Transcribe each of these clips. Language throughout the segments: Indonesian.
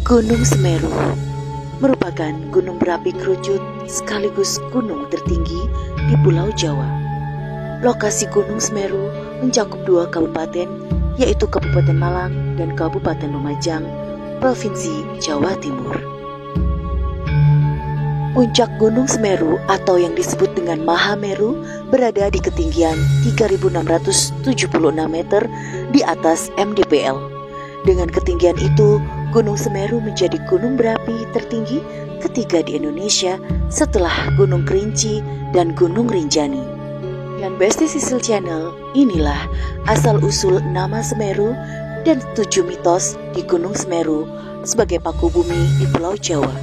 Gunung Semeru merupakan gunung berapi kerucut sekaligus gunung tertinggi di Pulau Jawa. Lokasi Gunung Semeru mencakup 2 kabupaten, yaitu Kabupaten Malang dan Kabupaten Lumajang, Provinsi Jawa Timur. Puncak Gunung Semeru atau yang disebut dengan Mahameru berada di ketinggian 3.676 meter di atas MDPL. Dengan ketinggian itu, Gunung Semeru menjadi gunung berapi tertinggi ketiga di Indonesia setelah Gunung Kerinci dan Gunung Rinjani. Dan Besti Sisil Channel, inilah asal-usul nama Semeru dan 7 mitos di Gunung Semeru sebagai paku bumi di Pulau Jawa.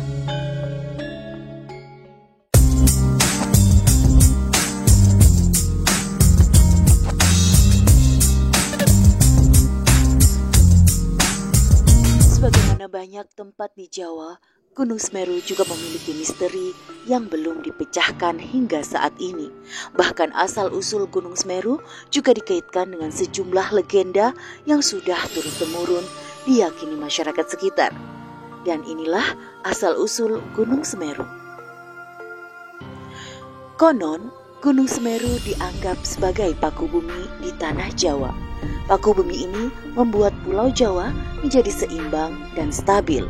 Sebagaimana banyak tempat di Jawa, Gunung Semeru juga memiliki misteri yang belum dipecahkan hingga saat ini. Bahkan asal-usul Gunung Semeru juga dikaitkan dengan sejumlah legenda yang sudah turun-temurun diyakini masyarakat sekitar. Dan inilah asal-usul Gunung Semeru. Konon, Gunung Semeru dianggap sebagai paku bumi di tanah Jawa. Paku bumi ini membuat Pulau Jawa menjadi seimbang dan stabil.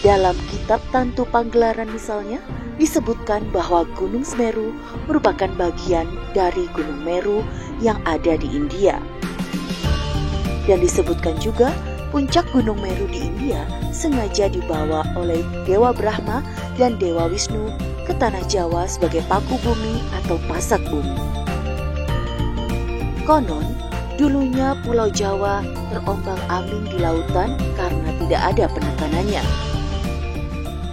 Dalam kitab Tantu Panggelaran misalnya, disebutkan bahwa Gunung Semeru merupakan bagian dari Gunung Meru yang ada di India. Dan disebutkan juga puncak Gunung Meru di India sengaja dibawa oleh Dewa Brahma dan Dewa Wisnu ke tanah Jawa sebagai paku bumi atau pasak bumi. Konon, dulunya Pulau Jawa terombang-ambing di lautan karena tidak ada penekanannya.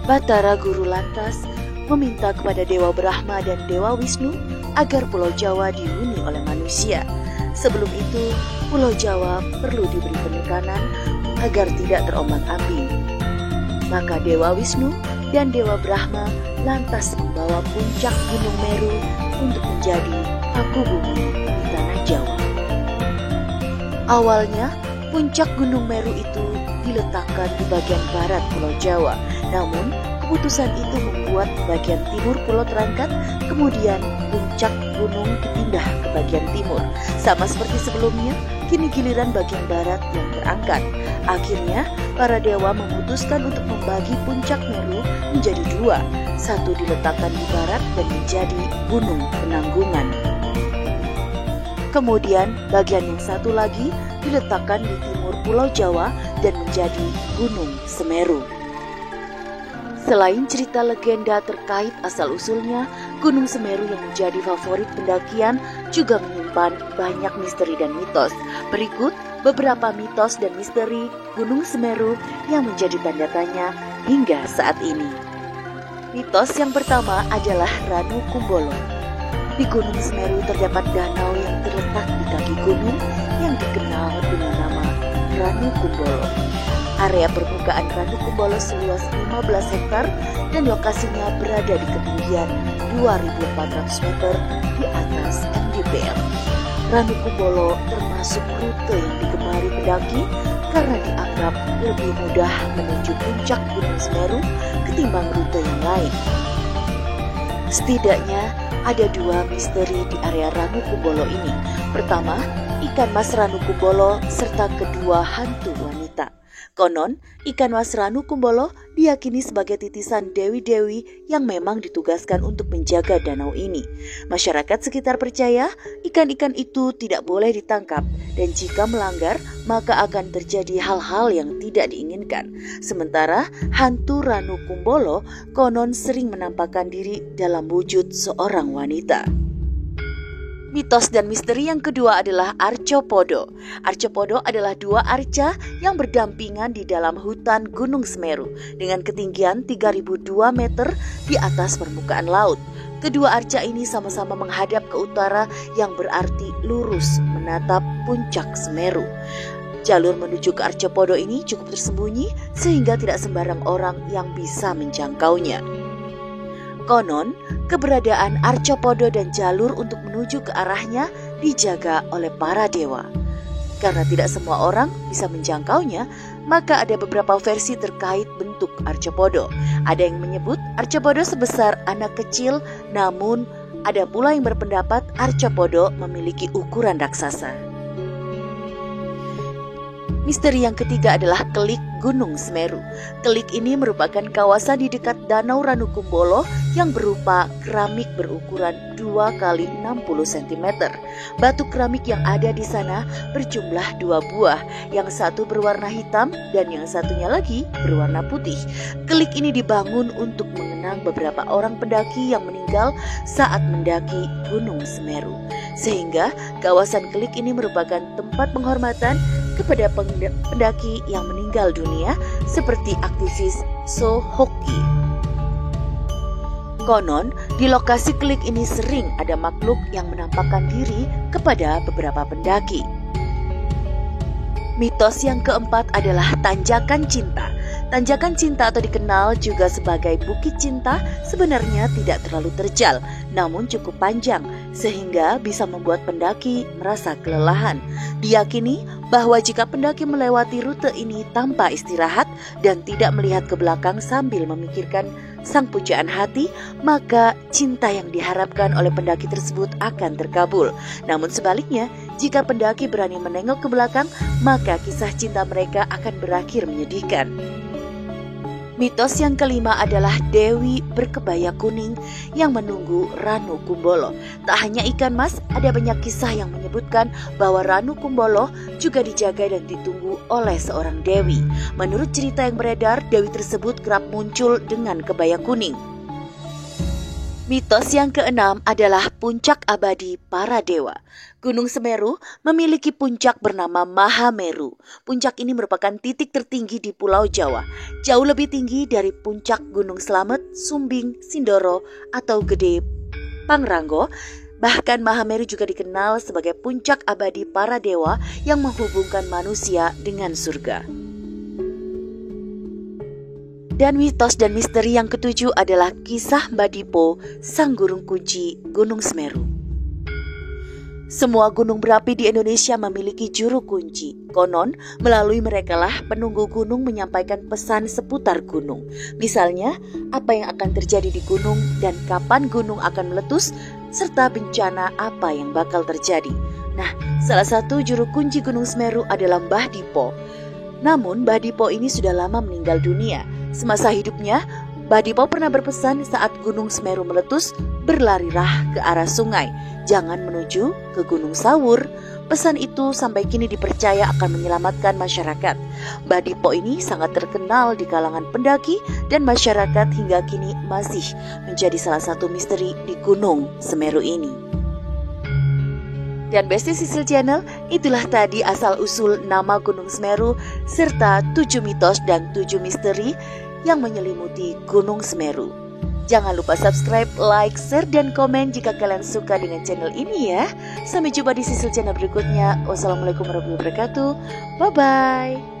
Batara Guru lantas meminta kepada Dewa Brahma dan Dewa Wisnu agar Pulau Jawa dihuni oleh manusia. Sebelum itu, Pulau Jawa perlu diberi penekanan agar tidak terombang-ambing. Maka Dewa Wisnu dan Dewa Brahma lantas membawa puncak Gunung Meru untuk menjadi paku bumi di tanah Jawa. Awalnya, puncak Gunung Meru itu diletakkan di bagian barat Pulau Jawa. Namun, keputusan itu membuat bagian timur pulau terangkat, kemudian puncak gunung dipindah ke bagian timur. Sama seperti sebelumnya, kini giliran bagian barat yang terangkat. Akhirnya, para dewa memutuskan untuk membagi puncak Meru menjadi 2. Satu diletakkan di barat dan menjadi Gunung Penanggungan. Kemudian, bagian yang satu lagi diletakkan di timur Pulau Jawa dan menjadi Gunung Semeru. Selain cerita legenda terkait asal-usulnya, Gunung Semeru yang menjadi favorit pendakian juga menyimpan banyak misteri dan mitos. Berikut beberapa mitos dan misteri Gunung Semeru yang menjadi tanda tanya hingga saat ini. Mitos yang pertama adalah Ranu Kumbolo. Di Gunung Semeru terdapat danau yang terletak di kaki gunung yang dikenal dengan nama Ranu Kumbolo. Area permukaan Ranu Kumbolo seluas 15 hektar dan lokasinya berada di ketinggian 2.400 meter di atas MDPL. Ranu Kumbolo termasuk rute yang digemari pendaki karena dianggap lebih mudah menuju puncak Gunung Semeru ketimbang rute yang lain. Setidaknya ada 2 misteri di area Ranu Kumbolo ini. Pertama, ikan mas Ranu Kumbolo serta kedua hantu wanita. Konon, ikan mas Ranu Kumbolo diyakini sebagai titisan dewi-dewi yang memang ditugaskan untuk menjaga danau ini. Masyarakat sekitar percaya ikan-ikan itu tidak boleh ditangkap dan jika melanggar maka akan terjadi hal-hal yang tidak diinginkan. Sementara hantu Ranu Kumbolo konon sering menampakkan diri dalam wujud seorang wanita. Mitos dan misteri yang kedua adalah Arcopodo. Arcopodo adalah 2 arca yang berdampingan di dalam hutan Gunung Semeru dengan ketinggian 3.002 meter di atas permukaan laut. Kedua arca ini sama-sama menghadap ke utara yang berarti lurus menatap puncak Semeru. Jalur menuju ke Arcopodo ini cukup tersembunyi sehingga tidak sembarang orang yang bisa menjangkaunya. Konon, keberadaan Arcopodo dan jalur untuk menuju ke arahnya dijaga oleh para dewa. Karena tidak semua orang bisa menjangkaunya, maka ada beberapa versi terkait bentuk Arcopodo. Ada yang menyebut Arcopodo sebesar anak kecil, namun ada pula yang berpendapat Arcopodo memiliki ukuran raksasa. Misteri yang ketiga adalah Kelik Gunung Semeru. Kelik ini merupakan kawasan di dekat Danau Ranukumbolo yang berupa keramik berukuran 2 kali 60 cm. Batu keramik yang ada di sana berjumlah 2 buah, yang satu berwarna hitam dan yang satunya lagi berwarna putih. Kelik ini dibangun untuk mengenang beberapa orang pendaki yang meninggal saat mendaki Gunung Semeru. Sehingga kawasan Kelik ini merupakan tempat penghormatan kepada pendaki yang meninggal dunia seperti aktivis So Hoki. Konon, di lokasi Kelik ini sering ada makhluk yang menampakkan diri kepada beberapa pendaki. Mitos yang keempat adalah Tanjakan Cinta. Tanjakan Cinta atau dikenal juga sebagai Bukit Cinta sebenarnya tidak terlalu terjal, namun cukup panjang sehingga bisa membuat pendaki merasa kelelahan. Diyakini bahwa jika pendaki melewati rute ini tanpa istirahat dan tidak melihat ke belakang sambil memikirkan sang pujaan hati, maka cinta yang diharapkan oleh pendaki tersebut akan terkabul. Namun sebaliknya, jika pendaki berani menengok ke belakang, maka kisah cinta mereka akan berakhir menyedihkan. Mitos yang kelima adalah Dewi berkebaya kuning yang menunggu Ranukumbolo. Tak hanya ikan mas, ada banyak kisah yang menyebutkan bahwa Ranukumbolo juga dijaga dan ditunggu oleh seorang dewi. Menurut cerita yang beredar, dewi tersebut kerap muncul dengan kebaya kuning. Mitos yang keenam adalah puncak abadi para dewa. Gunung Semeru memiliki puncak bernama Mahameru. Puncak ini merupakan titik tertinggi di Pulau Jawa, jauh lebih tinggi dari puncak Gunung Slamet, Sumbing, Sindoro, atau Gede Pangrango. Bahkan Mahameru juga dikenal sebagai puncak abadi para dewa yang menghubungkan manusia dengan surga. Dan mitos dan misteri yang ketujuh adalah kisah Mbah Dipo, sang gurung kunci Gunung Semeru. Semua gunung berapi di Indonesia memiliki juru kunci. Konon, melalui merekalah penunggu gunung menyampaikan pesan seputar gunung. Misalnya, apa yang akan terjadi di gunung dan kapan gunung akan meletus, serta bencana apa yang bakal terjadi. Nah, salah satu juru kunci Gunung Semeru adalah Mbah Dipo. Namun, Mbah Dipo ini sudah lama meninggal dunia. Semasa hidupnya, Mbah Dipo pernah berpesan saat Gunung Semeru meletus, berlarilah ke arah sungai, jangan menuju ke Gunung Sawur. Pesan itu sampai kini dipercaya akan menyelamatkan masyarakat. Mbah Dipo ini sangat terkenal di kalangan pendaki dan masyarakat hingga kini masih menjadi salah satu misteri di Gunung Semeru ini. Dan Besti Sisil Channel, itulah tadi asal-usul nama Gunung Semeru serta 7 mitos dan 7 misteri yang menyelimuti Gunung Semeru. Jangan lupa subscribe, like, share, dan komen jika kalian suka dengan channel ini ya. Sampai jumpa di Sisil Channel berikutnya. Wassalamualaikum warahmatullahi wabarakatuh. Bye-bye.